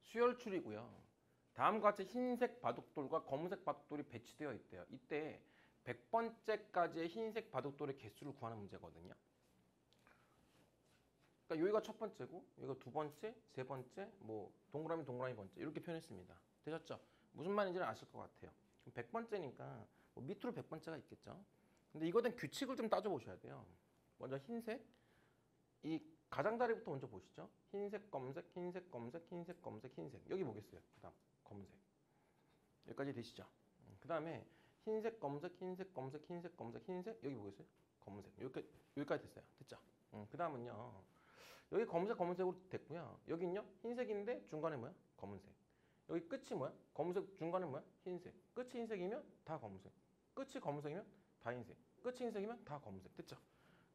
수열출이고요. 다음과 같이 흰색 바둑돌과 검은색 바둑돌이 배치되어 있대요. 이때 100번째까지의 흰색 바둑돌의 개수를 구하는 문제거든요. 그러니까 여기가 첫 번째고 여기가 두 번째, 세 번째, 뭐 동그라미 번째 이렇게 표현했습니다. 되셨죠? 무슨 말인지는 아실 것 같아요. 그럼 100번째니까 뭐 밑으로 100번째가 있겠죠. 근데 이거에 대한 규칙을 좀 따져보셔야 돼요. 먼저 흰색, 이 가장자리부터 먼저 보시죠. 흰색, 검색, 흰색, 검색, 흰색, 검색, 흰색. 여기 보겠어요. 그 다음 검은색. 여기까지 되시죠? 그 다음에 흰색, 검색, 흰색, 검색, 흰색, 검색, 흰색. 여기 보겠어요? 검은색. 여기까지 됐어요. 됐죠? 그 다음은요. 여기 검은색, 검은색으로 됐고요. 여기는요. 흰색인데 중간에 뭐야? 검은색. 여기 끝이 뭐야? 검은색 중간에 뭐야? 흰색. 끝이 흰색이면 다 검은색. 끝이 검은색이면 다 흰색. 끝이 흰색이면 다 검은색. 됐죠?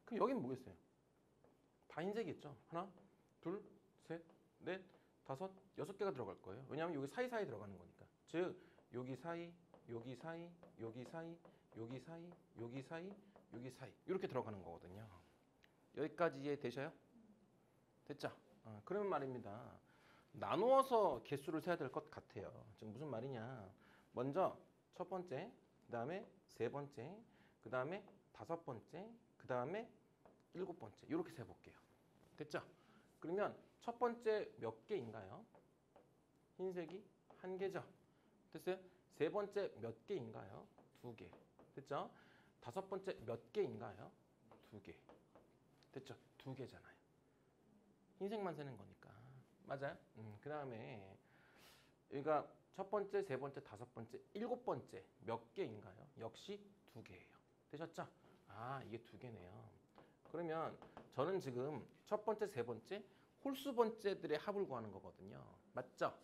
그럼 여기는 뭐겠어요? 다 흰색이겠죠? 하나, 둘, 셋, 넷, 다섯, 6개가 들어갈 거예요. 왜냐하면 여기 사이사이 들어가는 거니까. 즉 여기 사이, 여기 사이, 여기 사이, 여기 사이, 여기 사이, 여기 사이 이렇게 들어가는 거거든요. 여기까지 이해되셔요? 됐죠? 그러면 말입니다. 나누어서 개수를 세야 될 것 같아요. 지금 무슨 말이냐? 먼저 첫 번째, 그 다음에 세 번째, 그 다음에 다섯 번째, 그 다음에 일곱 번째 이렇게 세볼게요. 됐죠? 그러면 첫 번째 몇 개인가요? 흰색이 한 개죠. 됐어요? 세 번째 몇 개인가요? 두 개. 됐죠? 다섯 번째 몇 개인가요? 두 개. 됐죠? 두 개잖아요. 흰색만 세는 거니까. 맞아요? 그 다음에 여기가 첫 번째, 세 번째, 다섯 번째, 일곱 번째 몇 개인가요? 역시 두 개예요. 되셨죠? 아, 이게 두 개네요. 그러면 저는 지금 첫 번째, 세 번째 홀수 번째들의 합을 구하는 거거든요. 맞죠?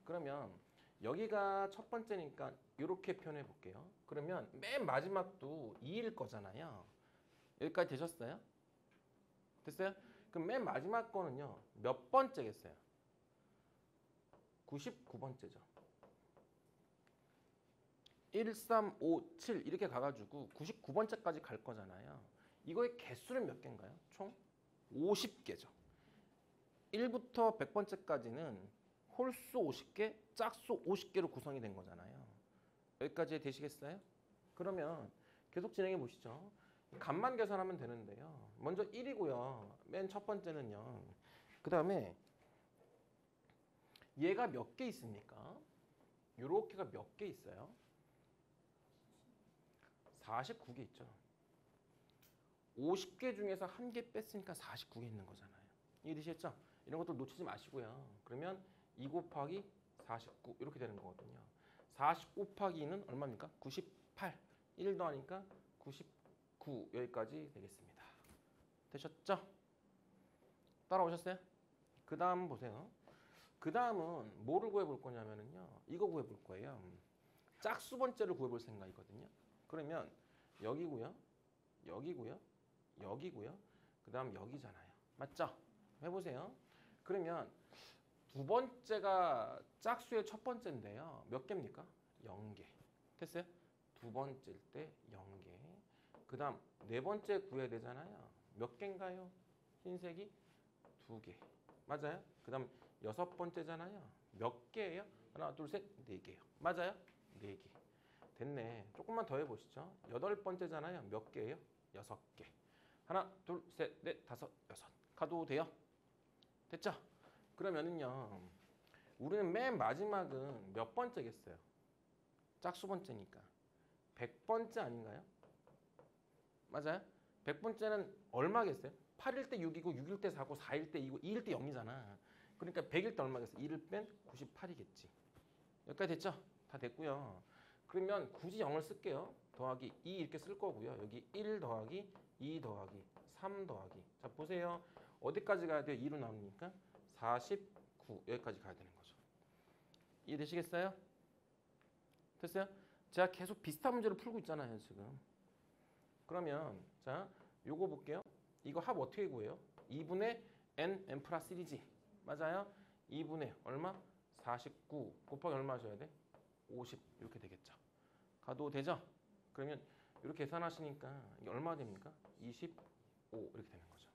그러면 여기가 첫 번째니까 이렇게 표현해 볼게요. 그러면 맨 마지막도 2일 거잖아요. 여기까지 되셨어요? 됐어요? 그럼 맨 마지막 거는요. 몇 번째겠어요? 99번째죠. 1, 3, 5, 7 이렇게 가가지고 99번째까지 갈 거잖아요. 이거의 개수는 몇 개인가요? 총 50개죠. 1부터 100번째까지는 홀수 50개, 짝수 50개로 구성이 된 거잖아요. 여기까지 되시겠어요? 그러면 계속 진행해 보시죠. 값만 계산하면 되는데요. 먼저 1이고요. 맨 첫 번째는요. 그 다음에 얘가 몇 개 있습니까? 요렇게가 몇 개 있어요? 49개 있죠. 50개 중에서 한 개 뺐으니까 49개 있는 거잖아요. 이해되셨죠? 이런 것도 놓치지 마시고요. 그러면 2 곱하기 49 이렇게 되는 거거든요. 40 곱하기 2는 얼마입니까? 98. 1 더하니까 99 여기까지 되겠습니다. 되셨죠? 따라오셨어요? 그 다음 보세요. 그 다음은 뭐를 구해볼 거냐면요. 이거 구해볼 거예요. 짝수 번째를 구해볼 생각이거든요. 그러면 여기고요. 여기고요. 여기고요. 그 다음 여기잖아요. 맞죠? 해보세요. 그러면 두 번째가 짝수의 첫 번째인데요. 몇 개입니까? 0개. 됐어요? 두 번째일 때 0개. 그 다음 네 번째 구해야 되잖아요. 몇 개인가요? 흰색이 2개. 맞아요? 그 다음 여섯 번째잖아요. 몇 개예요? 하나, 둘, 셋, 4개요. 맞아요? 4개. 됐네. 조금만 더 해보시죠. 여덟 번째잖아요. 몇 개예요? 6개. 하나, 둘, 셋, 넷, 다섯, 여섯. 가도 돼요? 됐죠? 그러면은요. 우리는 맨 마지막은 몇 번째겠어요? 짝수 번째니까. 100번째 아닌가요? 맞아요? 100번째는 얼마겠어요? 8일 때 6이고 6일 때 4고 4일 때 2고 2일 때 0이잖아. 그러니까 100일 때 얼마겠어요? 2를 뺀 98이겠지. 여기까지 됐죠? 다 됐고요. 그러면 굳이 0을 쓸게요. 더하기 2 이렇게 쓸 거고요. 여기 1 더하기 2 더하기 3 더하기. 자 보세요. 어디까지 가야 돼요? 2로 나오니까 49 여기까지 가야 되는 거죠. 이해되시겠어요? 됐어요? 제가 계속 비슷한 문제를 풀고 있잖아요. 지금. 그러면 자 요거 볼게요. 이거 합 어떻게 구해요? 2분의 n 플러스 1이지. 맞아요? 2분의 얼마? 49 곱하기 얼마 하셔야 돼? 50 이렇게 되겠죠. 가도 되죠? 그러면 이렇게 계산하시니까 이게 얼마 됩니까? 25 이렇게 되는 거죠.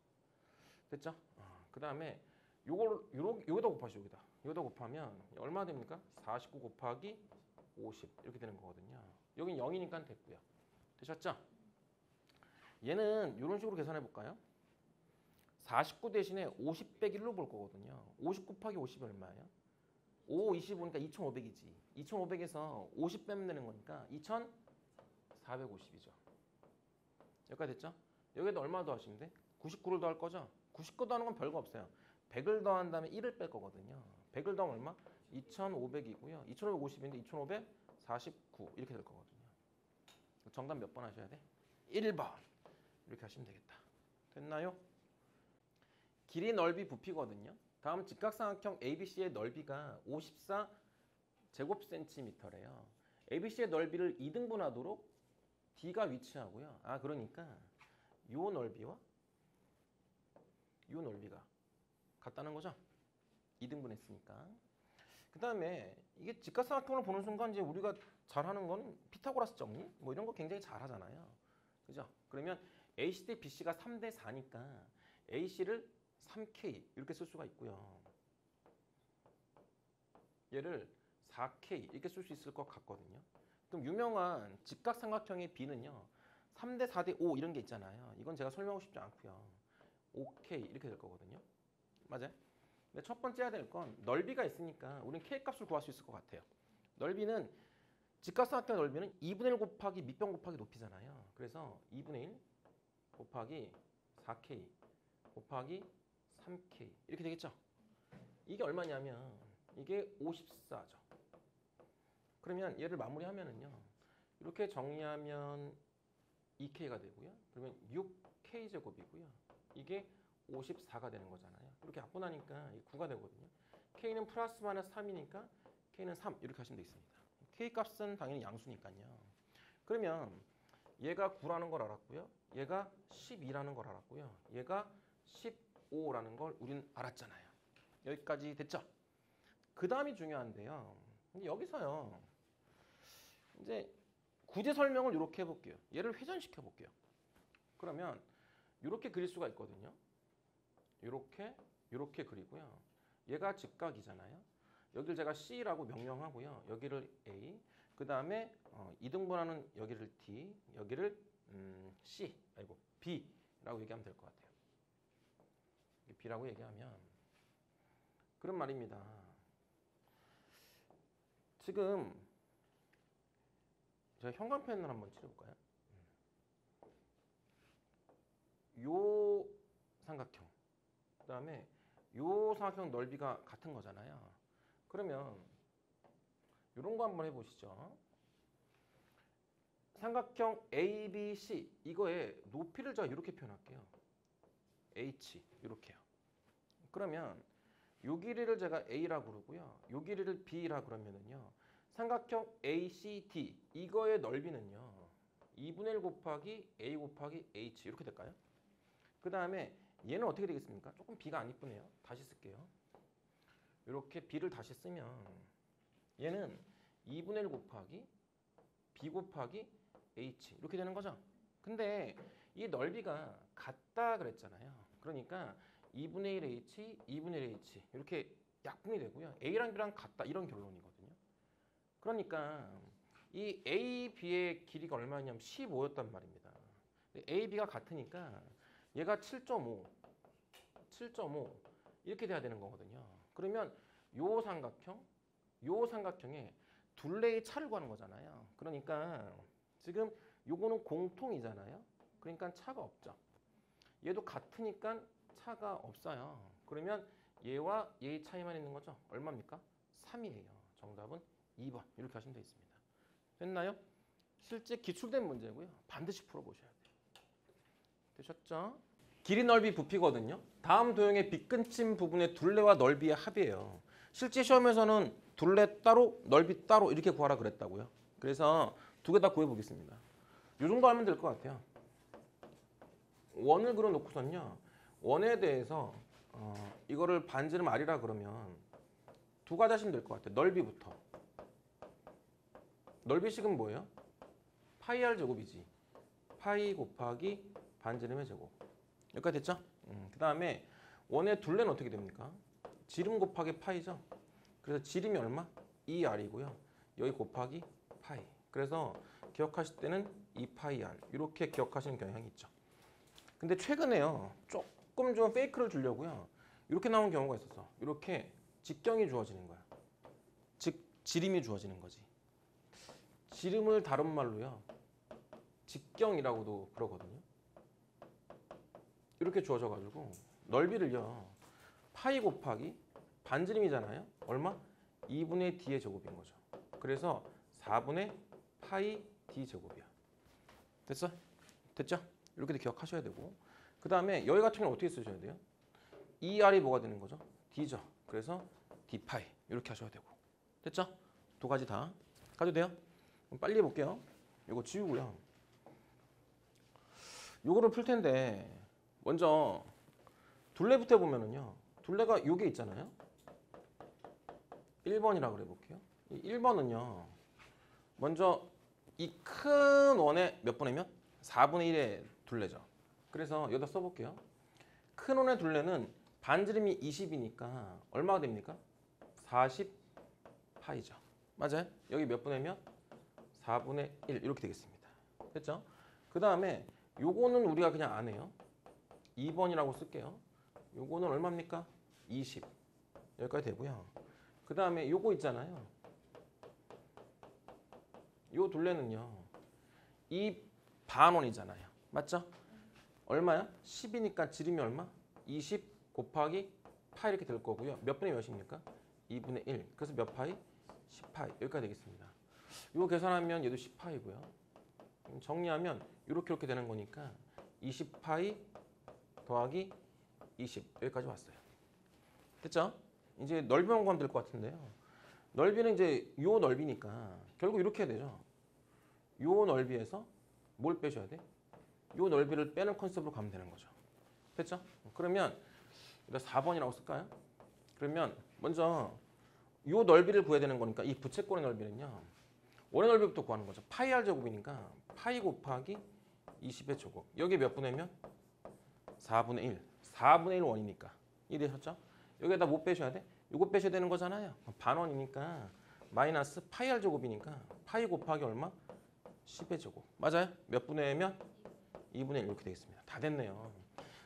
됐죠? 그 다음에 여기다 곱하시죠. 여기다 곱하면 얼마 됩니까? 49 곱하기 50 이렇게 되는 거거든요. 여긴 0이니까 됐고요. 되셨죠? 얘는 이런 식으로 계산해 볼까요? 49 대신에 50 빼기 1로 볼 거거든요. 50 곱하기 50이 얼마예요? 5, 25니까 2500이지. 2500에서 50 빼면 되는 거니까 2450이죠. 여기까지 됐죠? 여기다 얼마 더하시면 돼? 99를 더할 거죠? 99 더하는 건 별거 없어요. 100을 더한 다음에 1을 뺄 거거든요. 100을 더하면 얼마? 2500이고요. 2550인데 2549 이렇게 될 거거든요. 정답 몇 번 하셔야 돼? 1번. 이렇게 하시면 되겠다. 됐나요? 길이, 넓이, 부피거든요. 다음 직각삼각형 ABC의 넓이가 54 제곱센티미터래요. ABC의 넓이를 2등분하도록 D가 위치하고요. 그러니까 요 넓이와 요 넓이가 같다는 거죠. 2등분했으니까. 그 다음에 이게 직각삼각형을 보는 순간 이제 우리가 잘하는 건 피타고라스 정리 뭐 이런 거 굉장히 잘하잖아요. 그죠? 그러면 AC 대 BC가 3대 4니까 AC를 3K 이렇게 쓸 수가 있고요. 얘를 4K 이렇게 쓸 수 있을 것 같거든요. 그럼 유명한 직각삼각형의 B는요. 3대 4대 5 이런 게 있잖아요. 이건 제가 설명하고 싶지 않고요. 5K 이렇게 될 거거든요. 맞아요? 근데 첫 번째 해야 될 건 넓이가 있으니까 우리는 K 값을 구할 수 있을 것 같아요. 넓이는 직각삼각형의 넓이는 2분의 1 곱하기 밑변 곱하기 높이잖아요. 그래서 2분의 1 곱하기 4K 곱하기 3K 이렇게 되겠죠? 이게 얼마냐면 이게 54죠. 그러면 얘를 마무리하면은요. 이렇게 정리하면 2K가 되고요. 그러면 6K 제곱이고요. 이게 54가 되는 거잖아요. 이렇게 갖고 나니까 9가 되거든요. K는 플러스 마이너스 3이니까 K는 3 이렇게 하시면 되겠습니다. K 값은 당연히 양수니까요. 그러면 얘가 9라는 걸 알았고요. 얘가 12라는 걸 알았고요. 얘가 15라는 걸 우린 알았잖아요. 여기까지 됐죠? 그 다음이 중요한데요. 여기서요. 이제 구제 설명을 이렇게 해볼게요. 얘를 회전시켜 볼게요. 그러면 이렇게 그릴 수가 있거든요. 이렇게 그리고요. 얘가 직각이잖아요. 여기를 제가 C라고 명명하고요. 여기를 A, 그 다음에 2등분하는 여기를 D, 여기를 B라고 얘기하면 될 것 같아요. B라고 얘기하면 그런 말입니다. 지금 제가 형광펜을 한번 칠해볼까요? 요 삼각형, 그 다음에 요 삼각형 넓이가 같은 거잖아요. 그러면 이런 거 한번 해보시죠. 삼각형 ABC 이거의 높이를 제가 이렇게 표현할게요. H 이렇게요. 그러면 요 길이를 제가 A라고 그러고요. 요 길이를 B라고 그러면은요. 삼각형 ACD 이거의 넓이는요. 2분의 1 곱하기 A 곱하기 H 이렇게 될까요? 그 다음에 얘는 어떻게 되겠습니까? 조금 B가 안 이쁘네요. 다시 쓸게요. 이렇게 B를 다시 쓰면 얘는 2분의 1 곱하기 B 곱하기 H 이렇게 되는 거죠. 근데 이 넓이가 같다 그랬잖아요. 그러니까 2분의 1 H, 2분의 1 H 이렇게 약분이 되고요. A랑 B랑 같다 이런 결론이거든요. 그러니까 이 A, B의 길이가 얼마냐면 15였단 말입니다. A, B가 같으니까 얘가 7.5 이렇게 돼야 되는 거거든요. 그러면 요 삼각형의 둘레의 차를 구하는 거잖아요. 그러니까 지금 요거는 공통이잖아요. 그러니까 차가 없죠. 얘도 같으니까 차가 없어요. 그러면 얘와 얘의 차이만 있는 거죠. 얼마입니까? 3이에요. 정답은 2번. 이렇게 하시면 되겠습니다. 됐나요? 실제 기출된 문제고요. 반드시 풀어보셔야 돼요. 되셨죠? 길이, 넓이, 부피거든요. 다음 도형의 빗근침 부분의 둘레와 넓이의 합이에요. 실제 시험에서는 둘레 따로, 넓이 따로 이렇게 구하라 그랬다고요. 그래서 두 개 다 구해보겠습니다. 이 정도 하면 될 것 같아요. 원을 그려놓고선요. 원에 대해서 이거를 반지름 R이라 그러면 두 가지 하시면 될 것 같아요. 넓이부터. 넓이식은 뭐예요? 파이 R 제곱이지. 파이 곱하기 반지름의 제곱. 여기까지 됐죠? 그 다음에 원의 둘레는 어떻게 됩니까? 지름 곱하기 파이죠. 그래서 지름이 얼마? 2r이고요. 여기 곱하기 파이. 그래서 기억하실 때는 2파이 r 이렇게 기억하시는 경향이 있죠. 근데 최근에요. 조금 좀 페이크를 주려고요. 이렇게 나온 경우가 있었어. 이렇게 직경이 주어지는 거야. 즉 지름이 주어지는 거지. 지름을 다른 말로요. 직경이라고도 그러거든요. 이렇게 주어져 가지고 넓이를요. 파이 곱하기 반지름이잖아요. 얼마? 2분의 d의 제곱인 거죠. 그래서 4분의 파이 d 제곱이야. 됐어? 됐죠? 이렇게 기억하셔야 되고 그 다음에 여기 같은 경우는 어떻게 쓰셔야 돼요? 2r이 뭐가 되는 거죠? d죠. 그래서 d 파이 이렇게 하셔야 되고 됐죠? 두 가지 다 가도 돼요? 그럼 빨리 해볼게요. 이거 지우고요. 요거를 풀 텐데 먼저 둘레부터 해보면은요. 둘레가 요게 있잖아요. 1번이라고 그래 볼게요. 1번은요. 먼저 이 큰 원의 몇 분의 몇? 4분의 1의 둘레죠. 그래서 여기다 써볼게요. 큰 원의 둘레는 반지름이 20이니까 얼마가 됩니까? 40파이죠. 맞아요? 여기 몇 분의 몇? 4분의 1 이렇게 되겠습니다. 됐죠? 그 다음에 요거는 우리가 그냥 안 해요. 2번이라고 쓸게요. 요거는 얼마입니까? 20 여기까지 되고요. 그 다음에 요거 있잖아요. 요 둘레는요. 이 반원이잖아요. 맞죠? 얼마야? 10이니까 지름이 얼마? 20 곱하기 파이 이렇게 될 거고요. 몇 분의 몇입니까? 2분의 1. 그래서 몇 파이? 10파이. 여기까지 되겠습니다. 이거 계산하면 얘도 10파이고요. 정리하면 이렇게 되는 거니까 20파이 더하기 20 여기까지 왔어요. 됐죠? 이제 넓이만 구하면 될 것 같은데요. 넓이는 이제 요 넓이니까 결국 이렇게 해야 되죠. 요 넓이에서 뭘 빼셔야 돼? 요 넓이를 빼는 컨셉으로 가면 되는 거죠. 됐죠? 그러면 일단 4번이라고 쓸까요? 그러면 먼저 요 넓이를 구해야 되는 거니까 이 부채꼴의 넓이는요. 원의 넓이부터 구하는 거죠. 파이 r 제곱이니까 파이 곱하기 20의 제곱. 여기 몇 분의 몇? 4분의 1. 4분의 1 원이니까. 이해되셨죠? 여기에다 뭐 빼셔야 돼? 요거 빼셔야 되는 거잖아요. 반원이니까 마이너스 파이 r 제곱이니까 파이 곱하기 얼마? 10의 제곱. 맞아요? 몇 분의 몇? 2분의 1 이렇게 되겠습니다. 다 됐네요.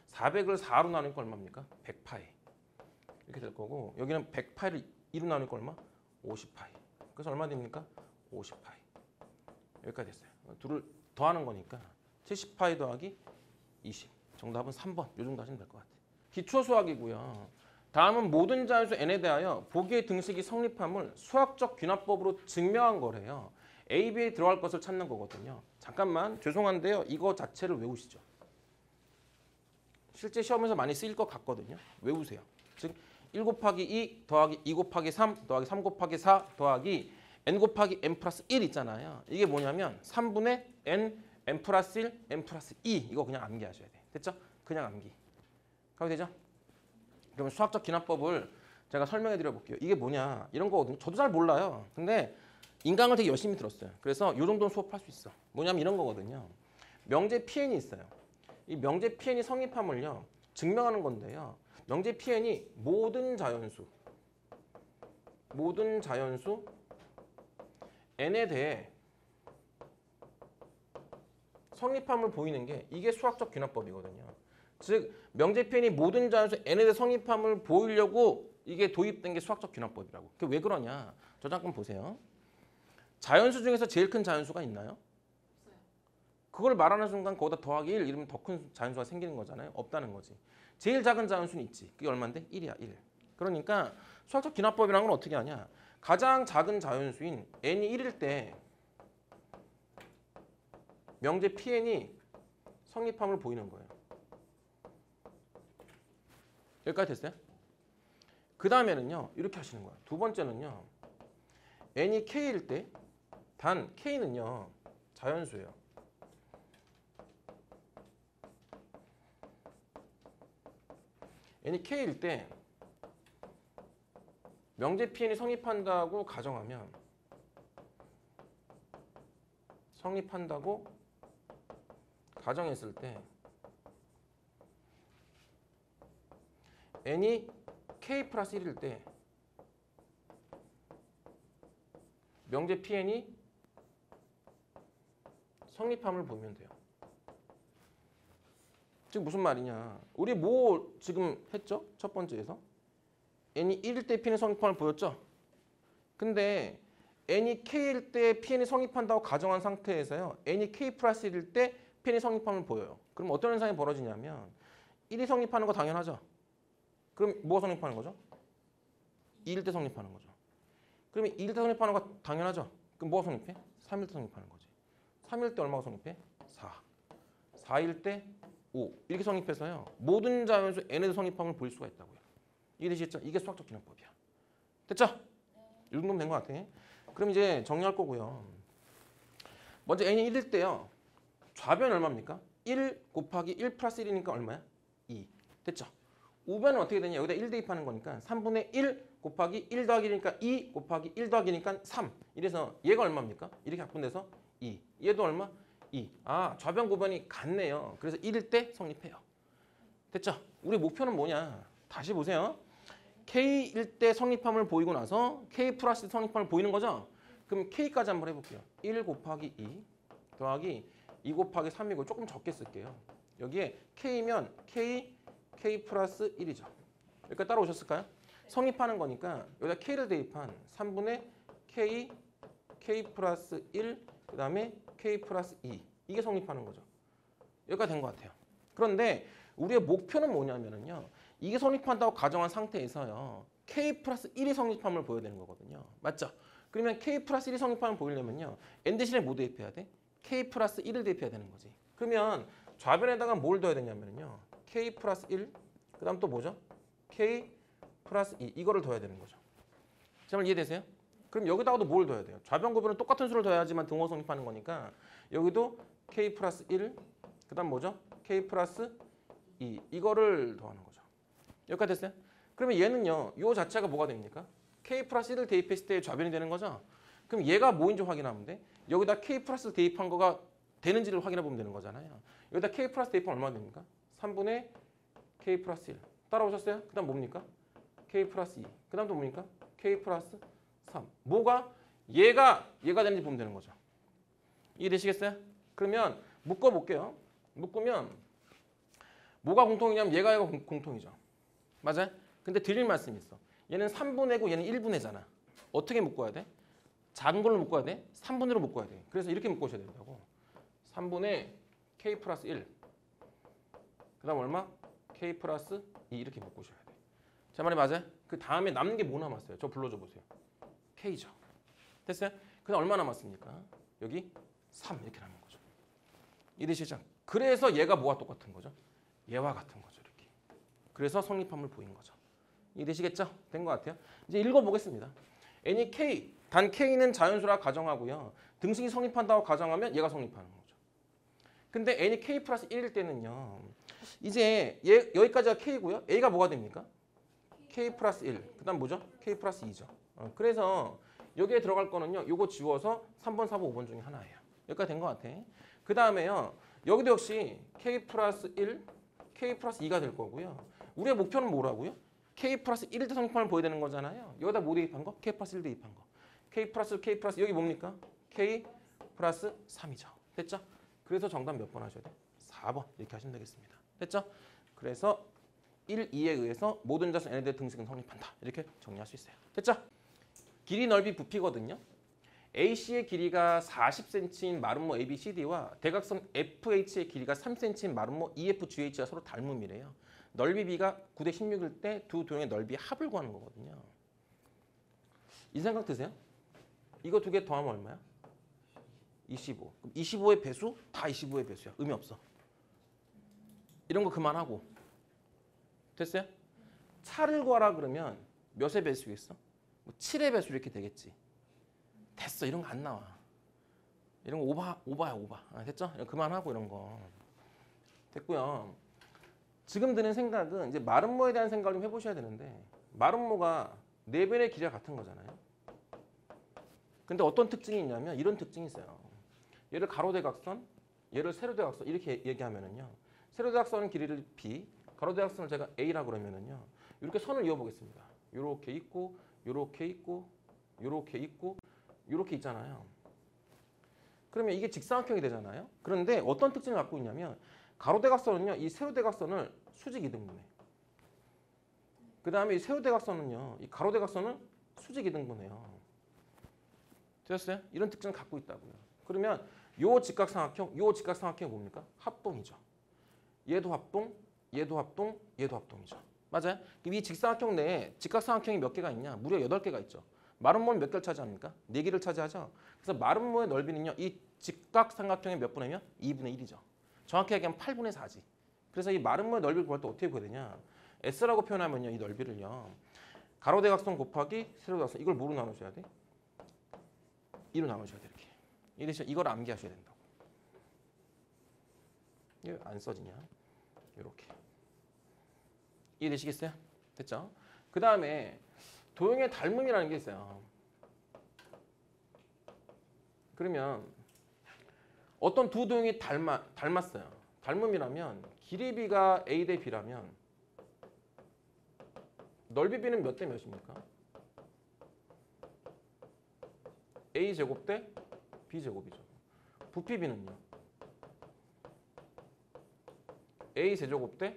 400을 4로 나누니까 얼마입니까? 100파이. 이렇게 될 거고 여기는 100파이를 2로 나누니까 얼마? 50파이. 그래서 얼마 됩니까? 50파이. 여기까지 됐어요. 둘을 더하는 거니까 70파이 더하기 20. 정답은 3번. 요 정도 하시면 될 것 같아요. 기초 수학이고요. 다음은 모든 자연수 n에 대하여 보기의 등식이 성립함을 수학적 귀납법으로 증명한 거래요. A, B에 들어갈 것을 찾는 거거든요. 잠깐만 죄송한데요. 이거 자체를 외우시죠. 실제 시험에서 많이 쓰일 것 같거든요. 외우세요. 즉 1 곱하기 2 더하기 2 곱하기 3 더하기 3 곱하기 4 더하기 n 곱하기 n 플러스 1 있잖아요. 이게 뭐냐면 3분의 n 플러스 1 n 플러스 2 이거 그냥 암기하셔야 돼. 됐죠? 그냥 암기. 가면 되죠? 그러면 수학적 기납법을 제가 설명해 드려 볼게요. 이게 뭐냐 이런 거거든요. 저도 잘 몰라요. 근데 인강을 되게 열심히 들었어요. 그래서 이 정도는 수업할 수 있어. 뭐냐면 이런 거거든요. 명제 PN이 있어요. 이 명제 PN이 성립함을요 증명하는 건데요. 명제 PN이 모든 자연수 n에 대해 성립함을 보이는 게 이게 수학적 귀납법이거든요. 즉 명제 PN이 모든 자연수 n에 대해 성립함을 보이려고 이게 도입된 게 수학적 귀납법이라고. 그게 왜 그러냐? 저 잠깐 보세요. 자연수 중에서 제일 큰 자연수가 있나요? 그걸 말하는 순간 거기다 더하기 1 이러면 더 큰 자연수가 생기는 거잖아요. 없다는 거지. 제일 작은 자연수는 있지. 그게 얼마인데? 1이야 1. 그러니까 수학적 귀납법이라는 건 어떻게 하냐. 가장 작은 자연수인 n이 1일 때 명제 PN이 성립함을 보이는 거예요. 여기까지 됐어요? 그 다음에는요. 이렇게 하시는 거예요. 두 번째는요. n이 k일 때 단 k는요. 자연수예요. n이 k일 때 명제 PN이 성립한다고 가정하면 가정했을 때 n이 K 플러스 1일 때 명제 PN이 성립함을 보면 돼요. 지금 무슨 말이냐? 우리 뭐 지금 했죠? 첫 번째에서 n이 1일 때 PN이 성립함을 보였죠? 근데 n이 k일 때 PN이 성립한다고 가정한 상태에서요. n이 k 플러스 1일 때 PN이 성립함을 보여요. 그럼 어떤 현상이 벌어지냐면 1이 성립하는 거 당연하죠? 그럼 뭐가 성립하는 거죠? 2일 때 성립하는 거죠. 그러면 2일 때 성립하는 거 당연하죠? 그럼 뭐가 성립해? 3일 때 성립하는 거지. 3일 때 얼마가 성립해? 4. 4일 때 5. 이렇게 성립해서요. 모든 자연수 n에도 성립함을 보일 수가 있다고요. 이해되시겠죠? 이게 수학적 기능법이야. 됐죠? 이 정도면 된 것 같아. 그럼 이제 정리할 거고요. 먼저 n이 1일 때요. 좌변이 얼마입니까? 1 곱하기 1 플러스 1이니까 얼마야? 2. 됐죠? 우변은 어떻게 되냐? 여기다 1 대입하는 거니까 3분의 1 곱하기 1 더하기 1이니까 2 곱하기 1 더하기니까 3. 이래서 얘가 얼마입니까? 이렇게 약분돼서 2. 얘도 얼마? 2. 아, 좌변 고변이 같네요. 그래서 1일 때 성립해요. 됐죠? 우리 목표는 뭐냐? 다시 보세요. K일 때 성립함을 보이고 나서 K 플러스 성립함을 보이는 거죠? 그럼 K까지 한번 해볼게요. 1 곱하기 2 더하기 2 곱하기 3이고 조금 적게 쓸게요. 여기에 K면 K 플러스 1이죠. 여기까지 따라오셨을까요? 성립하는 거니까 여기다 K를 대입한 3분의 K 플러스 1 그 다음에 K 플러스 2 이게 성립하는 거죠. 여기까지 된 것 같아요. 그런데 우리의 목표는 뭐냐면요. 이게 성립한다고 가정한 상태에서요. K 플러스 1이 성립함을 보여야 되는 거거든요. 맞죠? 그러면 K 플러스 1이 성립함을 보이려면요. N 대신에 뭐 대입해야 돼? K 플러스 1을 대입해야 되는 거지. 그러면 좌변에다가 뭘 둬야 되냐면요. K 플러스 1, 그 다음 또 뭐죠? K 플러스 2 이거를 둬야 되는 거죠. 정말 이해되세요? 그럼 여기다가도 뭘 둬야 돼요? 좌변 구변은 똑같은 수를 둬야지만 등호 성립하는 거니까 여기도 K 플러스 1, 그 다음 뭐죠? K 플러스 2 이거를 더하는 거죠. 여기까지 됐어요? 그러면 얘는요. 요 자체가 뭐가 됩니까? K 플러스 1을 대입했을 때 좌변이 되는 거죠? 그럼 얘가 뭐인지 확인하면 돼. 여기다 K 플러스 대입한 거가 되는지를 확인해 보면 되는 거잖아요. 여기다 K 플러스 대입하면 얼마 됩니까? 3분의 K 플러스 1. 따라오셨어요? 그 다음 뭡니까? K 플러스 2. 그 다음 또 뭡니까? K 플러스 3. 뭐가? 얘가 되는지 보면 되는 거죠. 이해되시겠어요? 그러면 묶어볼게요. 묶으면 뭐가 공통이냐면 얘가 공통이죠. 맞아요? 근데 드릴 말씀이 있어. 얘는 3분의고 얘는 1분의잖아. 어떻게 묶어야 돼? 작은 걸로 묶어야 돼? 3분의로 묶어야 돼. 그래서 이렇게 묶으셔야 된다고. 3분의 K 플러스 1. 그 다음 얼마? K 플러스 2 이렇게 묶으셔야 돼. 제 말이 맞아요? 그 다음에 남는 게 뭐 남았어요? 저 불러줘 보세요. K죠. 됐어요? 그 다음 얼마 남았습니까? 여기 3 이렇게 남은 거죠. 이해되시죠? 그래서 얘가 뭐와 똑같은 거죠? 얘와 같은 거죠. 이렇게. 그래서 성립함을 보인 거죠. 이해되시겠죠? 된 것 같아요. 이제 읽어보겠습니다. n이 K, 단 K는 자연수라 가정하고요. 등식이 성립한다고 가정하면 얘가 성립하는 거죠. 근데 n이 K 플러스 1일 때는요. 이제 여기까지가 K고요. A가 뭐가 됩니까? K 플러스 1. 그 다음 뭐죠? K 플러스 2죠. 그래서 여기에 들어갈 거는요. 요거 지워서 3번, 4번, 5번 중에 하나예요. 여기까지 된 것 같아. 그 다음에요. 여기도 역시 K 플러스 1, K 플러스 2가 될 거고요. 우리의 목표는 뭐라고요? K 플러스 1일 때 성립함을 보여야 되는 거잖아요. 여기다 뭐 대입한 거? K 플러스 1 대입한 거. K 플러스 여기 뭡니까? K 플러스 3이죠. 됐죠? 그래서 정답 몇 번 하셔야 돼? 4번 이렇게 하시면 되겠습니다. 됐죠? 그래서 1, 2에 의해서 모든 자수 n에 대해 등식은 성립한다. 이렇게 정리할 수 있어요. 됐죠? 길이 넓이 부피거든요. AC의 길이가 40cm인 마름모 ABCD와 대각선 FH의 길이가 3cm인 마름모 EFGH가 서로 닮음이래요. 넓이 B가 9대 16일 때 두 도형의 넓이 합을 구하는 거거든요. 이 생각 드세요? 이거 두 개 더하면 얼마야? 25. 그럼 25의 배수? 다 25의 배수야. 의미 없어. 이런 거 그만하고. 됐어요? 차를 구하라 그러면 몇의 배수겠어? 뭐 7의 배수 이렇게 되겠지. 됐어. 이런 거 안 나와. 이런 거 오바야 오바. 됐죠? 그만하고 이런 거. 됐고요. 지금 드는 생각은 이제 마름모에 대한 생각을 좀 해보셔야 되는데 마름모가 4변의 길이가 같은 거잖아요. 근데 어떤 특징이 있냐면 이런 특징이 있어요. 얘를 가로대각선, 얘를 세로대각선 이렇게 얘기하면은요. 세로대각선은 길이를 B, 가로대각선을 제가 A라고 그러면은요. 이렇게 선을 이어보겠습니다. 요렇게 있고 요렇게 있고 요렇게 있고 요렇게 있잖아요. 그러면 이게 직사각형이 되잖아요. 그런데 어떤 특징을 갖고 있냐면 가로대각선은요. 이 세로대각선을 수직 이등분해. 그 다음에 이 세로대각선은요. 이 가로대각선을 수직 이등분해요. 되셨어요? 이런 특징을 갖고 있다고요. 그러면 요 직각삼각형이 뭡니까? 합동이죠. 얘도 합동, 얘도 합동, 얘도 합동이죠. 맞아요? 이 직사각형 내에 직각삼각형이 몇 개가 있냐? 무려 8개가 있죠. 마름모는 몇 개를 차지합니까? 4개를 차지하죠. 그래서 마름모의 넓이는요. 이 직각삼각형의 몇 분의 몇? 2분의 1이죠. 정확히 얘기하면 8분의 4지. 그래서 이 마름모의 넓이를 구할 때 어떻게 구해야 되냐? S라고 표현하면요. 이 넓이를요. 가로대각선 곱하기 세로대각선. 이걸 뭐로 나누셔야 돼? 2로 나누셔야 돼. 이렇게. 이 대신 이걸 암기하셔야 된다고. 이게 안 써지냐? 이렇게. 이해되시겠어요? 됐죠? 그 다음에 도형의 닮음이라는 게 있어요. 그러면 어떤 두 도형이 닮았어요. 닮음이라면 길이 b가 a 대 b라면 넓이 b는 몇 대 몇입니까? a 제곱 대 b 제곱이죠. 부피 b는요? a 세제곱 대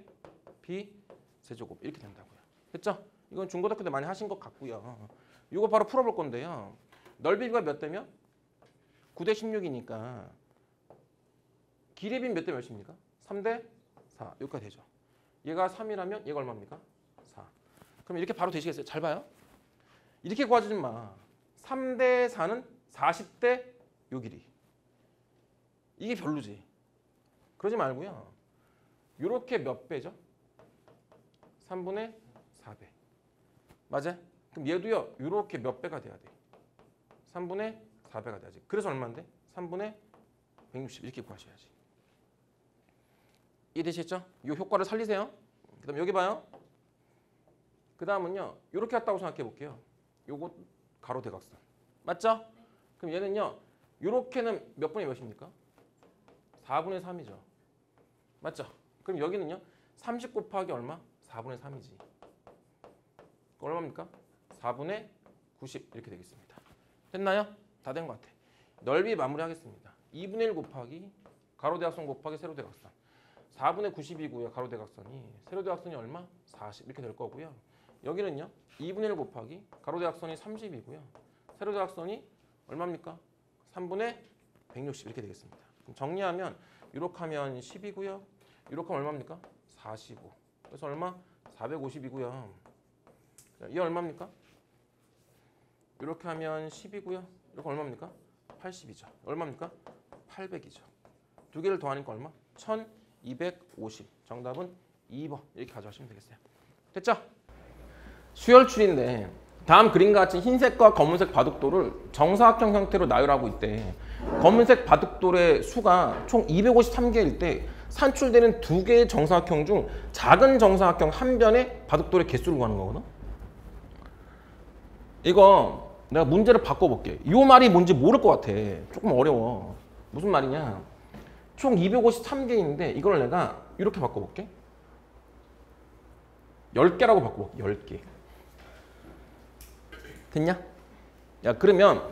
b 세제곱 이렇게 된다고요. 됐죠? 이건 중고등학교 때 많이 하신 것 같고요. 이거 바로 풀어볼 건데요. 넓이가 몇 대면? 9대 16이니까 길이 b는 몇 대 몇입니까? 3대 4. 여기까지 되죠. 얘가 3이라면 얘가 얼마입니까? 4. 그럼 이렇게 바로 되시겠어요? 잘 봐요. 이렇게 구하지 마. 3대 4는 40대 요 길이. 이게 별로지. 그러지 말고요. 요렇게 몇 배죠? 3분의 4배. 맞아? 그럼 얘도요. 요렇게 몇 배가 돼야 돼? 3분의 4배가 돼야지. 그래서 얼마인데? 3분의 160 이렇게 구하셔야지. 이해되시겠죠? 이 효과를 살리세요. 그 다음에 여기 봐요. 그 다음은요. 요렇게 했다고 생각해 볼게요. 요거 가로대각선. 맞죠? 그럼 얘는요. 요렇게는 몇 분의 몇입니까? 4분의 3이죠. 맞죠? 그럼 여기는요. 30 곱하기 얼마? 4분의 3이지. 얼마입니까? 4분의 90 이렇게 되겠습니다. 됐나요? 다 된 것 같아. 넓이 마무리하겠습니다. 2분의 1 곱하기 가로대각선 곱하기 세로대각선. 4분의 90이고요. 가로대각선이. 세로대각선이 얼마? 40 이렇게 될 거고요. 여기는요. 2분의 1 곱하기 가로대각선이 30이고요. 세로대각선이 얼마입니까? 3분의 160 이렇게 되겠습니다. 그럼 정리하면 이렇게 하면 10이고요. 이렇게 하면 얼마입니까? 45. 그래서 얼마? 450이고요. 이 얼마입니까? 이렇게 하면 10이고요. 이렇게 얼마입니까? 80이죠. 얼마입니까? 800이죠. 두 개를 더하니까 얼마? 1250. 정답은 2번. 이렇게 가져가시면 되겠어요. 됐죠? 수열출인데 다음 그림과 같이 흰색과 검은색 바둑돌을 정사각형 형태로 나열하고 있대. 검은색 바둑돌의 수가 총 253개일 때 산출되는 두 개의 정사각형 중 작은 정사각형 한 변의 바둑돌의 개수를 구하는 거거든. 이거 내가 문제를 바꿔볼게. 이 말이 뭔지 모를 것 같아. 조금 어려워. 무슨 말이냐. 총 253개인데 이걸 내가 이렇게 바꿔볼게. 10개라고 바꿔볼게. 10개. 됐냐? 야 그러면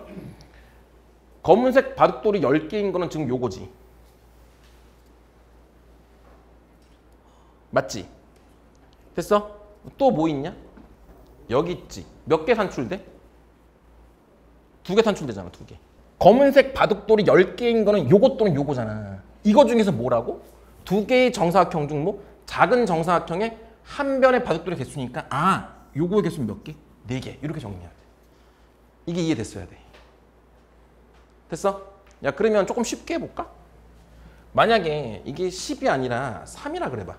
검은색 바둑돌이 10개인 거는 지금 요거지. 맞지? 됐어? 또 뭐 있냐? 여기 있지. 몇 개 산출돼? 2개 산출되잖아. 2개. 검은색 바둑돌이 10개인 거는 요거 또는 요거잖아. 이거 중에서 뭐라고? 2개의 정사각형 중 뭐? 작은 정사각형의 한 변의 바둑돌의 개수니까 아 요거의 개수는 몇 개? 4개. 이렇게 정리해야 돼. 이게 이해됐어야 돼. 됐어? 야 그러면 조금 쉽게 해볼까? 만약에 이게 10이 아니라 3이라 그래봐.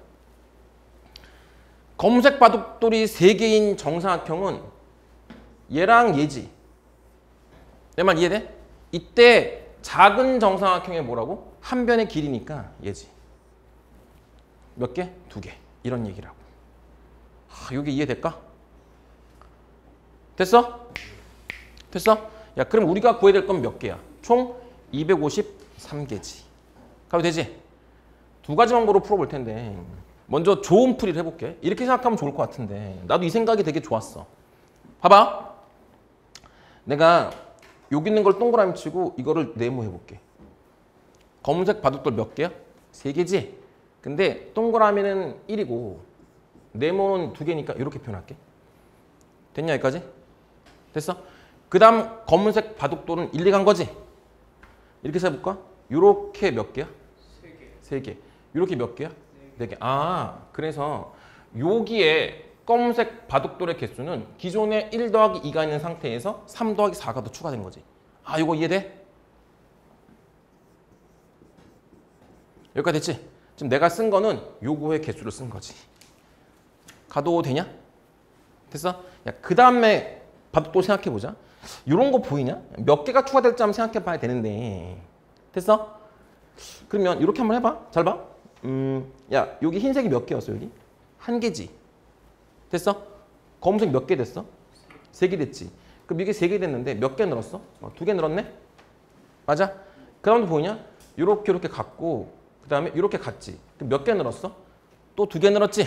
검은색 바둑돌이 3개인 정사각형은 얘랑 얘지. 내 말 이해돼? 이때 작은 정사각형의 뭐라고? 한 변의 길이니까 얘지. 몇 개? 2개. 이런 얘기라고. 이게 이해될까? 됐어? 됐어? 야 그럼 우리가 구해야 될 건 몇 개야? 총 253개지. 가면 되지? 두 가지 방법으로 풀어볼 텐데 먼저 좋은 풀이를 해볼게. 이렇게 생각하면 좋을 것 같은데 나도 이 생각이 되게 좋았어. 봐봐. 내가 여기 있는 걸 동그라미 치고 이거를 네모해볼게. 검은색 바둑돌 몇 개야? 3개지? 근데 동그라미는 1이고 네모는 2개니까 이렇게 표현할게. 됐냐 여기까지? 됐어? 그 다음 검은색 바둑돌은 1, 2간 거지? 이렇게 해볼까? 이렇게 몇 개야? 3개. 이렇게 몇 개야? 4개. 아, 그래서 여기에 검은색 바둑돌의 개수는 기존에 1 더하기 2가 있는 상태에서 3 더하기 4가 더 추가된 거지. 아, 이거 이해돼? 여기까지 됐지? 지금 내가 쓴 거는 요거의 개수를 쓴 거지. 가도 되냐? 됐어? 야, 그 다음에 바둑돌 생각해보자. 이런 거 보이냐? 몇 개가 추가될지 한번 생각해봐야 되는데. 됐어? 그러면 이렇게 한번 해봐. 잘 봐. 야, 여기 흰색이 몇 개였어, 여기? 1개지. 됐어? 검은색 몇 개 됐어? 3개 됐지. 그럼 이게 3개 됐는데 몇 개 늘었어? 2개 늘었네? 맞아? 그 다음도 보이냐? 이렇게 갖고 그 다음에 이렇게 갔지. 그럼 몇 개 늘었어? 또 2개 늘었지?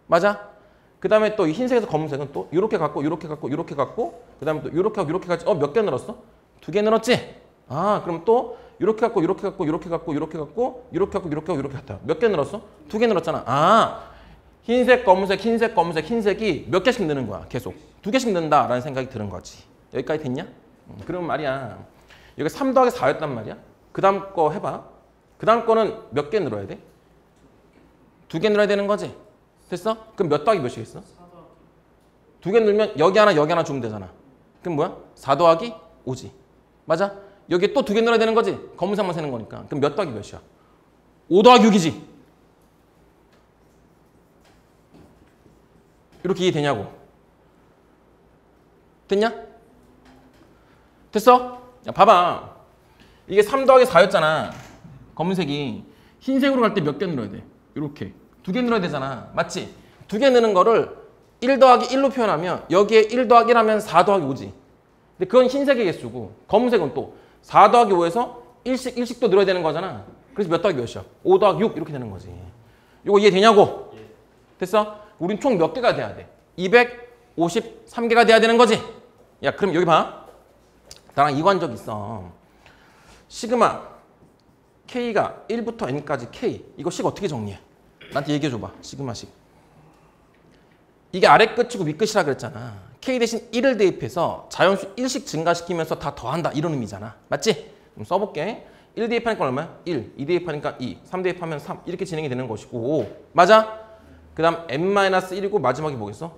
맞아? 그 다음에 또 이 흰색에서 검은색은 또 이렇게 갖고 이렇게 갖고 이렇게 갖고 그 다음에 또 이렇게 하고 이렇게 같이 몇 개 늘었어? 2개 늘었지? 아, 그럼 또 이렇게 갖고 이렇게 갖고 이렇게 갖고 이렇게 갖고 이렇게 갖고 이렇게 하고 이렇게 갖다. 몇 개 늘었어? 2개 늘었잖아. 아, 흰색, 검은색, 흰색, 검은색, 흰색이 몇 개씩 느는 거야. 계속. 2개씩 는다라는 생각이 드는 거지. 여기까지 됐냐? 그러면 말이야. 여기 3 더하기 4였단 말이야. 그 다음 거 해봐. 그 다음 거는 몇 개 늘어야 돼? 2개 늘어야 되는 거지? 됐어? 그럼 몇 더하기 몇이겠어? 4 더하기. 2개 늘면 여기 하나 주면 되잖아. 그럼 뭐야? 4 더하기 5지. 맞아? 여기 또 2개 늘어야 되는 거지? 검은색만 세는 거니까. 그럼 몇 더하기 몇이야? 5 더하기 6이지. 이렇게 이해되냐고. 됐냐? 됐어? 야, 봐봐. 이게 3 더하기 4였잖아. 검은색이. 흰색으로 갈 때 몇 개 늘어야 돼? 이렇게. 2개 늘어야 되잖아. 맞지? 2개 느는 거를 1 더하기 1로 표현하면 여기에 1 더하기 1 하면 4 더하기 5지. 근데 그건 흰색의 개수고 검은색은 또 4 더하기 5에서 1씩 또 늘어야 되는 거잖아. 그래서 몇 더하기 몇이야? 5 더하기 6 이렇게 되는 거지. 이거 이해되냐고? 됐어? 우린 총 몇 개가 돼야 돼? 253개가 돼야 되는 거지? 야, 그럼 여기 봐. 나랑 이관적 있어. 시그마 K가 1부터 N까지 K. 이거 식 어떻게 정리해? 나한테 얘기해줘봐. 시그마식. 이게 아래 끝이고 위 끝이라 그랬잖아. K 대신 1을 대입해서 자연수 1씩 증가시키면서 다 더한다. 이런 의미잖아. 맞지? 그럼 써볼게. 1 대입하니까 얼마야? 1. 2 대입하니까 2. 3 대입하면 3. 이렇게 진행이 되는 것이고. 맞아? 그 다음 n-1이고 마지막이 뭐겠어?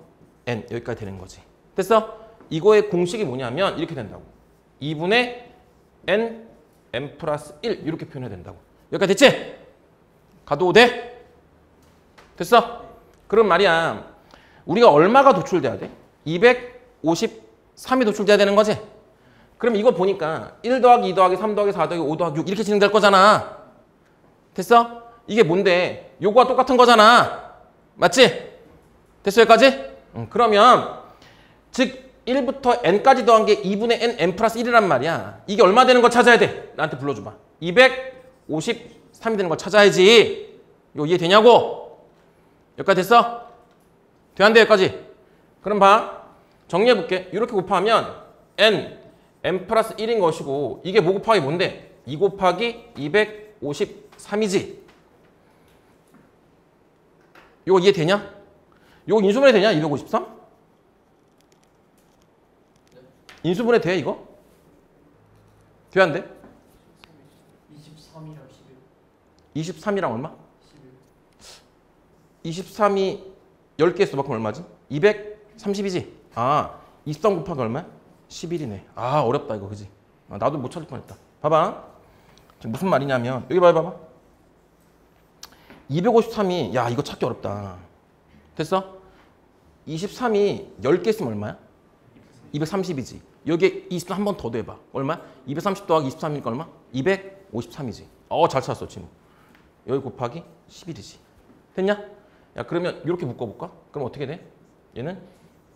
n. 여기까지 되는 거지. 됐어? 이거의 공식이 뭐냐면 이렇게 된다고. 2분의 n, n 플러스 1 이렇게 표현해야 된다고. 여기까지 됐지? 가도 돼? 됐어? 그럼 말이야. 우리가 얼마가 도출돼야 돼? 253이 도출돼야 되는 거지? 그럼 이거 보니까 1 더하기 2 더하기 3 더하기 4 더하기 5 더하기 6 이렇게 진행될 거잖아. 됐어? 이게 뭔데? 요거와 똑같은 거잖아. 맞지? 됐어 여기까지? 그러면 즉 1부터 n까지 더한 게 2분의 n 플러스 1이란 말이야. 이게 얼마 되는 거 찾아야 돼? 나한테 불러줘봐. 253이 되는 걸 찾아야지. 이거 이해되냐고? 여기까지 됐어? 돼 안 돼 여기까지? 그럼 봐. 정리해볼게. 이렇게 곱하면 n 플러스 1인 것이고 이게 뭐 곱하기 뭔데? 2 곱하기 253이지. 이거 이해되냐? 이거 인수분해 되냐? 253? 인수분해 돼 이거? 돼 안 돼? 23이랑 11. 23이랑 얼마? 23이 10개 수만큼 얼마지? 230이지? 아, 23 곱하기 얼마야? 11이네. 아, 어렵다 이거 그지? 아, 나도 못 찾을 뻔했다. 봐봐. 지금 무슨 말이냐면 여기 봐봐. 253이 야 이거 찾기 어렵다. 됐어? 23이 10개 있으면 얼마야? 230이지. 여기에 23 한 번 더 더해봐. 얼마야? 230 더하기 23이니까 얼마? 253이지. 잘 찾았어 지금. 여기 곱하기 11이지. 됐냐? 야 그러면 이렇게 묶어볼까? 그럼 어떻게 돼? 얘는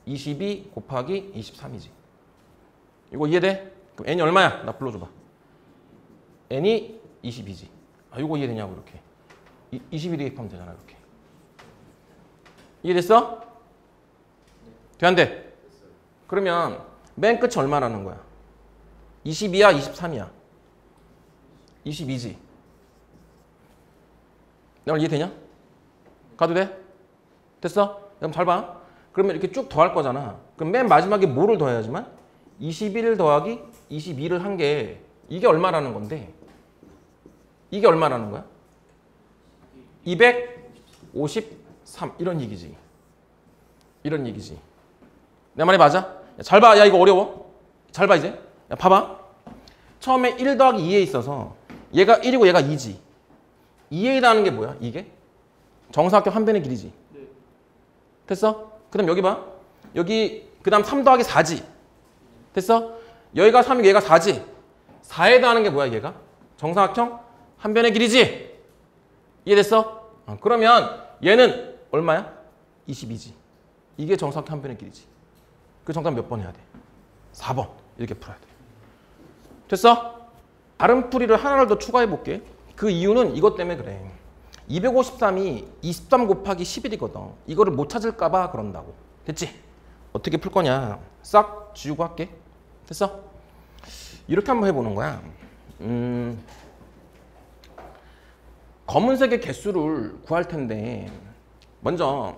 22 곱하기 23이지. 이거 이해돼? 그럼 n이 얼마야? 나 불러줘봐. n이 22지. 아 이거 이해되냐고 이렇게. 22 대입하면 되잖아 이렇게. 이해됐어? 돼, 안 돼? 그러면 맨 끝이 얼마라는 거야? 22야, 23이야? 22지. 내 말 이해되냐? 가도 돼? 됐어? 그럼 잘 봐. 그러면 이렇게 쭉 더할 거잖아. 그럼 맨 마지막에 뭐를 더해야지만? 21 더하기 22를 한 게 이게 얼마라는 건데 이게 얼마라는 거야? 253 이런 얘기지. 이런 얘기지. 내 말이 맞아? 야, 잘 봐. 야 이거 어려워. 잘 봐 이제. 야 봐봐. 처음에 1 더하기 2에 있어서 얘가 1이고 얘가 2지. 2a라는 게 뭐야? 이게? 정사각형 한 변의 길이지. 됐어? 그 다음 여기 봐. 여기 그 다음 3 더하기 4지. 됐어? 여기가 3이고 얘가 4지. 4에 더하는 게 뭐야 얘가? 정사각형 한 변의 길이지. 이해됐어? 그러면 얘는 얼마야? 22지. 이게 정사각형 한 변의 길이지. 그 정답 몇 번 해야 돼? 4번. 이렇게 풀어야 돼. 됐어? 다른 풀이를 하나를 더 추가해 볼게. 그 이유는 이것 때문에 그래. 253이 23 곱하기 11이거든. 이거를 못 찾을까 봐 그런다고. 됐지? 어떻게 풀 거냐? 싹 지우고 할게. 됐어? 이렇게 한번 해보는 거야. 검은색의 개수를 구할 텐데 먼저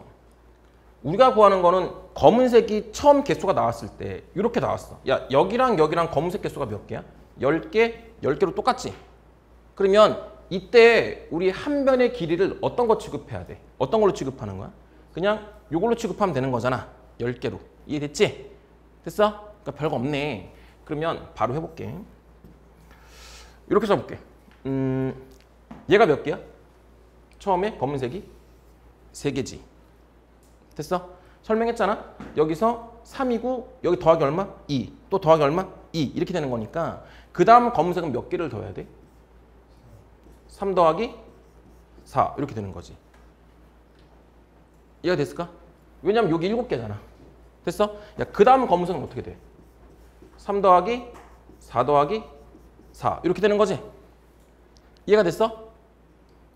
우리가 구하는 거는 검은색이 처음 개수가 나왔을 때 이렇게 나왔어. 야 여기랑 여기랑 검은색 개수가 몇 개야? 10개, 10개로 똑같지? 그러면 이때 우리 한 변의 길이를 어떤 거 취급해야 돼? 어떤 걸로 취급하는 거야? 그냥 이걸로 취급하면 되는 거잖아. 10개로. 이해됐지? 됐어? 그러니까 별거 없네. 그러면 바로 해볼게. 이렇게 써볼게. 얘가 몇 개야? 처음에 검은색이 3개지. 됐어? 설명했잖아. 여기서 3이고 여기 더하기 얼마? 2. 또 더하기 얼마? 2. 이렇게 되는 거니까 그 다음 검은색은 몇 개를 더해야 돼? 3 더하기 4 이렇게 되는 거지. 이해가 됐을까? 왜냐면 여기 7개잖아. 됐어? 야, 그 다음 검은색은 어떻게 돼? 3 더하기 4 더하기 4 이렇게 되는 거지. 이해가 됐어?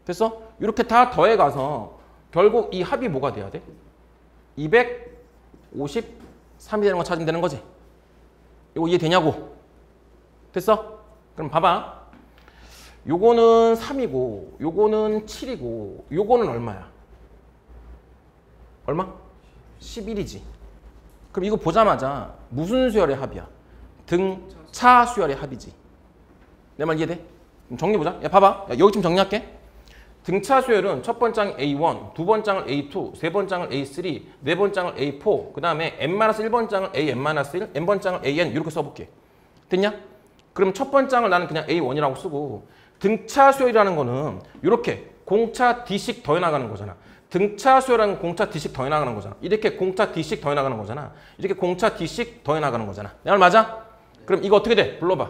됐어? 이렇게 다 더해가서 결국 이 합이 뭐가 돼야 돼? 253이 되는 거 찾으면 되는 거지. 이거 이해되냐고? 됐어? 그럼 봐봐. 요거는 3이고 요거는 7이고 요거는 얼마야? 얼마? 11이지. 그럼 이거 보자마자 무슨 수열의 합이야? 등차 수열의 합이지. 내 말 이해돼? 그럼 정리해보자. 야 봐봐. 야, 여기 좀 정리할게. 등차 수열은 첫 번장을 A1, 두 번장을 A2, 세 번장을 A3, 네 번장을 A4, 그 다음에 n-1번장을 AN-1, n번장을 AN 이렇게 써볼게. 됐냐? 그럼 첫 번장을 나는 그냥 A1이라고 쓰고 등차 수열이라는 거는 이렇게 공차 D씩 더해나가는 거잖아. 등차 수열은 공차 D씩 더해나가는 거잖아. 이렇게 공차 D씩 더해나가는 거잖아. 이렇게 공차 D씩 더해나가는 거잖아. 내 말 맞아? 그럼 이거 어떻게 돼? 불러봐.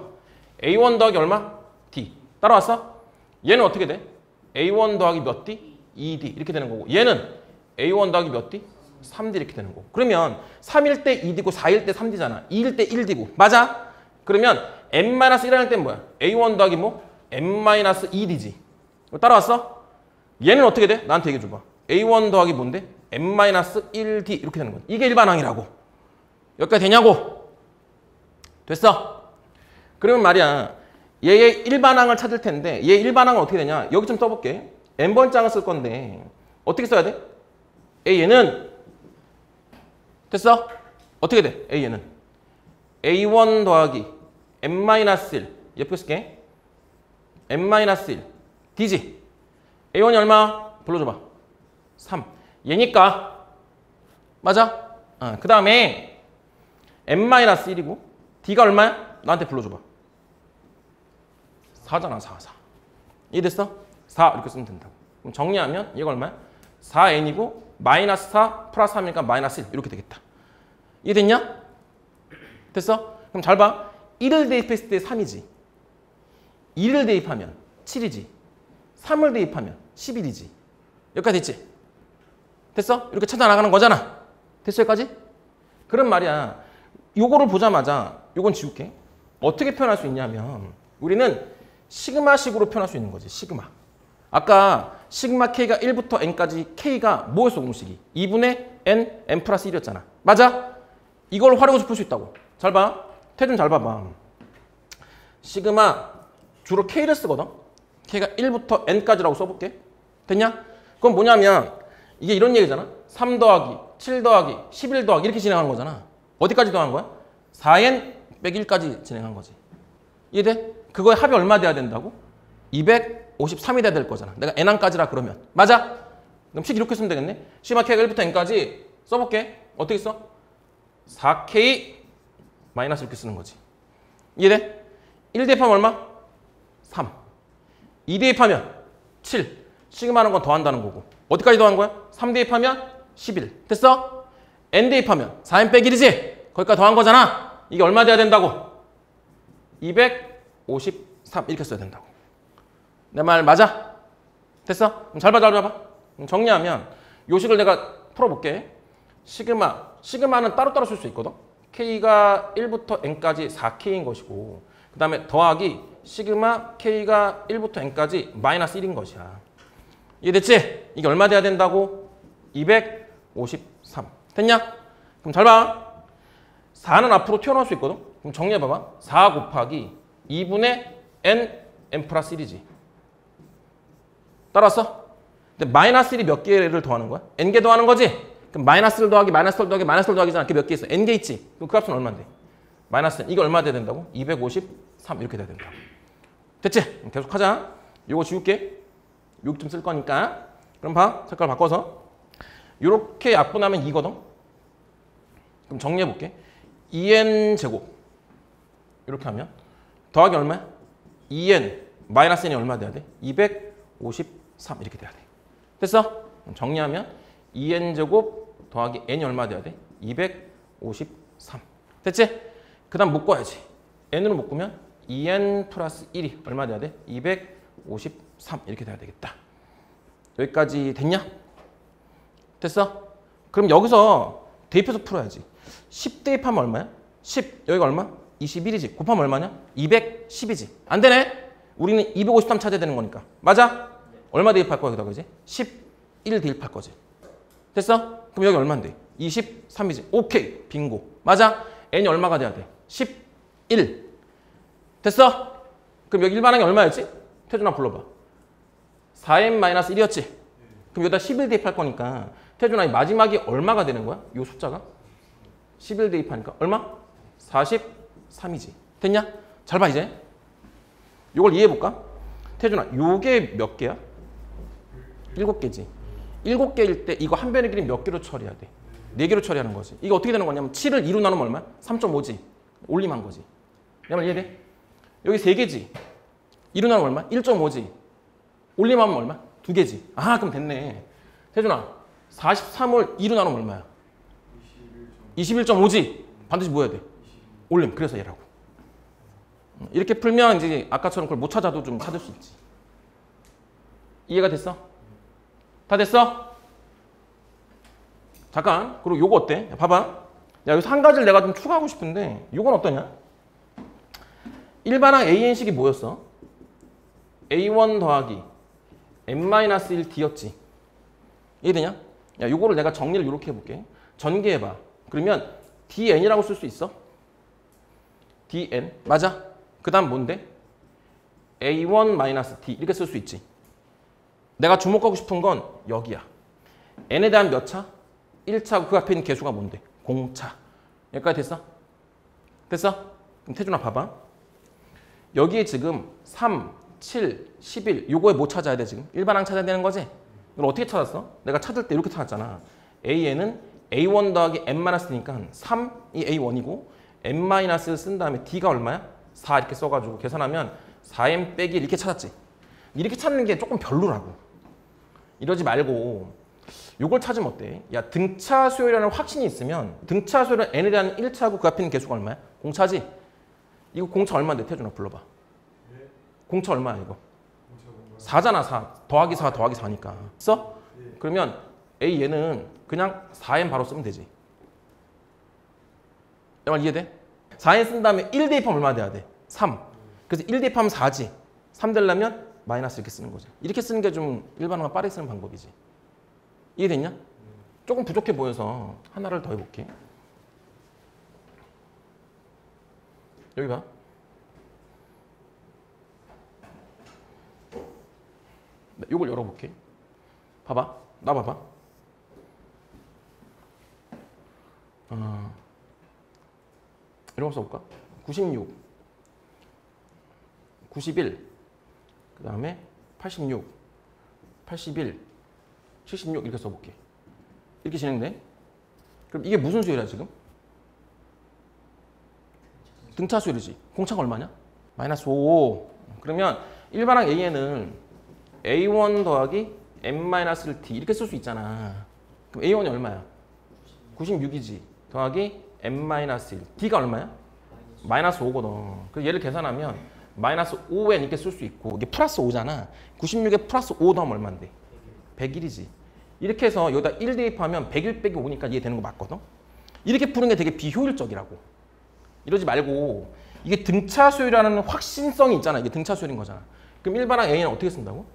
A1 더하기 얼마? D. 따라왔어? 얘는 어떻게 돼? A1 더하기 몇 D? 2D 이렇게 되는 거고 얘는 A1 더하기 몇 D? 3D 이렇게 되는 거고 그러면 3일 때 2D고 4일 때 3D잖아. 2일 때 1D고 맞아? 그러면 n-1할 땐 뭐야? A1 더하기 뭐? n-2D지. 따라왔어? 얘는 어떻게 돼? 나한테 얘기해 줘봐. A1 더하기 뭔데? n-1D 이렇게 되는 거야. 이게 일반항이라고. 여기까지 되냐고? 됐어? 그러면 말이야. 얘의 일반항을 찾을 텐데 얘 일반항은 어떻게 되냐? 여기 좀 써볼게. n번장을 쓸 건데 어떻게 써야 돼? A는 됐어? 어떻게 돼? A는 A1 더하기 n-1 예쁘게 쓸게. n-1 D지. A1이 얼마? 불러줘봐. 3. 얘니까 맞아? 그 다음에 n-1이고 D가 얼마야? 나한테 불러줘봐. 4잖아. 4. 이해됐어? 4 이렇게 쓰면 된다고. 그럼 정리하면 얘가 얼마야? 4n이고 마이너스 4 플러스 3이니까 마이너스 1 이렇게 되겠다. 이해됐냐? 됐어? 그럼 잘 봐. 1을 대입했을 때 3이지. 2를 대입하면 7이지. 3을 대입하면 11이지. 여기까지 됐지? 됐어? 이렇게 찾아나가는 거잖아. 됐어 여기까지? 그런 말이야. 요거를 보자마자 요건 지울게. 어떻게 표현할 수 있냐면 우리는 시그마식으로 표현할 수 있는 거지. 시그마. 아까 시그마 K가 1부터 N까지 K가 뭐였어 공식이? 2분의 N, N 플러스 1이었잖아. 맞아? 이걸 활용해서 풀 수 있다고. 잘 봐. 태준 잘 봐봐. 시그마 주로 K를 쓰거든. K가 1부터 N까지라고 써볼게. 됐냐? 그건 뭐냐면 이게 이런 얘기잖아. 3 더하기 7 더하기 11 더하기 이렇게 진행하는 거잖아. 어디까지 더한 거야? 4N 빼기 1까지 진행한 거지. 이해돼? 그거의 합이 얼마 돼야 된다고? 253이 돼야 될 거잖아. 내가 N항까지라 그러면. 맞아? 그럼 식 이렇게 쓰면 되겠네. 시그마 K가 1부터 N까지 써볼게. 어떻게 써? 4K 마이너스 이렇게 쓰는 거지. 이해돼? 1 대입하면 얼마? 3. 2 대입하면 7. 시그마하는 건 더한다는 거고. 어디까지 더한 거야? 3 대입하면 11. 됐어? N 대입하면 4N 빼기 1이지? 거기까지 더한 거잖아. 이게 얼마 돼야 된다고? 253 이렇게 써야 된다고. 내 말 맞아? 됐어? 그럼 잘 봐, 잘 봐봐. 정리하면 요 식을 내가 풀어볼게. 시그마는 따로따로 쓸 수 있거든. K가 1부터 N까지 4K인 것이고 그 다음에 더하기 시그마 K가 1부터 N까지 마이너스 1인 것이야. 이해됐지? 이게 얼마 돼야 된다고? 253. 됐냐? 그럼 잘 봐. 4는 앞으로 튀어나올 수 있거든. 그럼 정리해봐봐. 4 곱하기 2분의 N 플러스 1이지. 따라왔어? 근데 마이너스 1이 몇 개를 더하는 거야? N개 더하는 거지? 그럼 마이너스 1 더하기 마이너스 1 더하기 마이너스 1 더하기잖아. 그게 몇 개 있어? N개 있지? 그럼 그 값은 얼마인데? 마이너스 N. 이게 얼마 돼야 된다고? 253 이렇게 돼야 된다. 됐지? 그럼 계속 하자. 요거 지울게. 여기 좀 쓸 거니까. 그럼 봐. 색깔 바꿔서. 요렇게 약분하면 2거든. 그럼 정리해볼게. 2n 제곱. 이렇게 하면 더하기 얼마야? 2n 마이너스 n이 얼마 돼야 돼? 253 이렇게 돼야 돼. 됐어? 그럼 정리하면 2n 제곱 더하기 n이 얼마 돼야 돼? 253. 됐지? 그 다음 묶어야지. n으로 묶으면 2n 플러스 1이 얼마 돼야 돼? 253 이렇게 돼야 되겠다. 여기까지 됐냐? 됐어? 그럼 여기서 대입해서 풀어야지. 10 대입하면 얼마야? 10. 여기가 얼마? 21이지. 곱하면 얼마냐? 210이지. 안 되네? 우리는 253 찾아야 되는 거니까. 맞아? 얼마 대입할 거야, 여기다가 이제? 11 대입할 거지. 됐어? 그럼 여기 얼마인데? 23이지. 오케이. 빙고. 맞아? n이 얼마가 돼야 돼? 11. 됐어? 그럼 여기 일반항이 얼마였지? 태준아 불러봐. 4n-1이었지? 그럼 여기다 11 대입할 거니까 태준아 이 마지막이 얼마가 되는 거야? 이 숫자가? 11 대입하니까 얼마? 43이지. 됐냐? 잘 봐 이제. 이걸 이해해볼까? 태준아 요게 몇 개야? 7개지. 7개일 때 이거 한 변의 길이 몇 개로 처리해야 돼? 4개로 처리하는 거지. 이게 어떻게 되는 거냐면 7을 2로 나누면 얼마야? 3.5지. 올림한 거지. 내 말 이해돼? 여기 3개지. 2로 나누면 얼마야? 1.5지. 올림하면 얼마? 2개지. 아 그럼 됐네. 태준아 43을 2로 나누면 얼마야? 21.5지. 반드시 뭐 해야 돼? 올림. 그래서 얘라고. 이렇게 풀면 이제 아까처럼 그걸 못 찾아도 좀 찾을 수 있지. 이해가 됐어? 다 됐어? 잠깐. 그리고 요거 어때? 봐봐. 야, 여기서 한 가지를 내가 좀 추가하고 싶은데 요건 어떠냐? 일반항 AN식이 뭐였어? A1 더하기 n-1d였지. 이해되냐? 야, 요거를 내가 정리를 이렇게 해볼게. 전개해봐. 그러면 dn이라고 쓸 수 있어? dn. 맞아? 그 다음 뭔데? a1-d 이렇게 쓸 수 있지. 내가 주목하고 싶은 건 여기야. n에 대한 몇 차? 1차고 그 앞에 있는 개수가 뭔데? 공차. 여기까지 됐어? 됐어? 그럼 태준아 봐봐. 여기에 지금 3, 7, 11 요거에 뭐 찾아야 돼 지금? 일반항 찾아야 되는 거지? 이걸 어떻게 찾았어? 내가 찾을 때 이렇게 찾았잖아. an은 a1 더하기 n-d니까 3이 a1이고 n-를 쓴 다음에 d가 얼마야? 4 이렇게 써가지고 계산하면 4n 빼기 이렇게 찾았지. 이렇게 찾는 게 조금 별로라고. 이러지 말고 요걸 찾으면 어때? 야 등차 수열이라는 확신이 있으면 등차 수열은 n에 대한 1차고 그 앞에 있는 개수가 얼마야? 공차지? 이거 공차 얼마인데 태준아 불러봐. 네. 공차 얼마야 이거? 4잖아 4. 더하기 4 더하기 4니까. 써? 네. 그러면 A 얘는 그냥 4n 바로 쓰면 되지. 내 말 이해돼? 4n 쓴 다음에 1 대입하면 얼마 돼야 돼? 3. 그래서 1 대입하면 4지. 3 되려면 마이너스 이렇게 쓰는 거지. 이렇게 쓰는 게 좀 일반화가 빠르게 쓰는 방법이지. 이해됐냐? 조금 부족해 보여서 하나를 더 해볼게. 여기 봐. 이걸 열어볼게. 봐봐. 나 봐봐. 이런 거 써볼까? 96, 91, 그 다음에 86, 81, 76 이렇게 써볼게. 이렇게 진행돼. 그럼 이게 무슨 수열이야 지금? 등차 수열이지. 공차가 얼마냐? 마이너스 5. 그러면 일반항 A에는 A1 더하기 M-1T 이렇게 쓸 수 있잖아. 그럼 A1이 얼마야? 96이지. 더하기 M-1. D가 얼마야? 마이너스 5거든. 그래서 얘를 계산하면 마이너스 5n 이렇게 쓸 수 있고 이게 플러스 5잖아. 96에 플러스 5 더하면 얼마인데? 101이지. 이렇게 해서 여기다 1 대입하면 101 빼기 5니까 이해 되는 거 맞거든? 이렇게 푸는 게 되게 비효율적이라고. 이러지 말고 이게 등차 수열이라는 확신성이 있잖아. 이게 등차 수열인 거잖아. 그럼 일반항 A는 어떻게 쓴다고?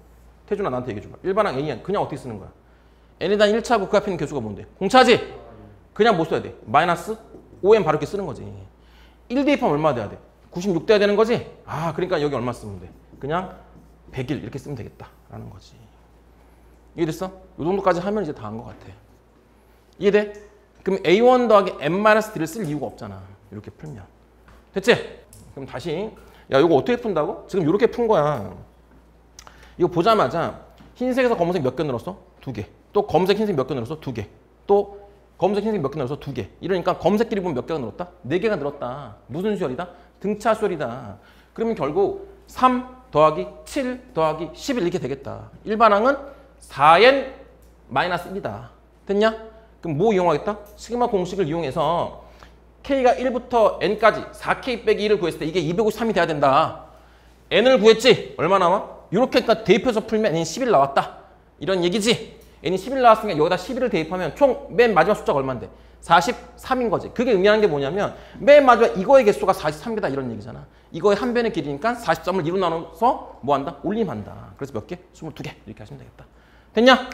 태준아 나한테 얘기해 줘봐. 일반항 A는 그냥 어떻게 쓰는 거야? n에 대한 1차고 그 앞에 있는 개수가 뭔데? 공차지? 그냥 뭐 써야 돼? 마이너스 5n 바로 이렇게 쓰는 거지. 1 대입하면 얼마 돼야 돼? 96 돼야 되는 거지? 아 그러니까 여기 얼마 쓰면 돼? 그냥 101 이렇게 쓰면 되겠다라는 거지. 이해됐어? 이 정도까지 하면 이제 다 한 것 같아. 이해돼? 그럼 A1 더하기 M-D를 쓸 이유가 없잖아. 이렇게 풀면. 됐지? 그럼 다시 야 이거 어떻게 푼다고? 지금 이렇게 푼 거야. 이거 보자마자 흰색에서 검은색 몇 개 늘었어? 2개. 또 검은색 흰색 몇 개 늘었어? 2개. 또 검은색 흰색 몇 개 늘었어? 2개. 이러니까 검은색끼리 보면 몇 개가 늘었다? 4개가 늘었다. 무슨 수열이다? 등차 수열이다. 그러면 결국 3 더하기 7 더하기 11 이렇게 되겠다. 일반항은 4n 마이너스 1이다. 됐냐? 그럼 뭐 이용하겠다? 시그마 공식을 이용해서 K가 1부터 N까지 4K 빼기 1을 구했을 때 이게 253이 돼야 된다. N을 구했지? 얼마 나와? 이렇게 대입해서 풀면 N이 11 나왔다. 이런 얘기지? N이 11 나왔으니까 여기다 11을 대입하면 총 맨 마지막 숫자가 얼마인데? 43인 거지. 그게 의미하는 게 뭐냐면 맨 마지막 이거의 개수가 43개다 이런 얘기잖아. 이거의 한 변의 길이니까 43을 2로 나눠서 뭐 한다? 올림한다. 그래서 몇 개? 22개 이렇게 하시면 되겠다. 됐냐?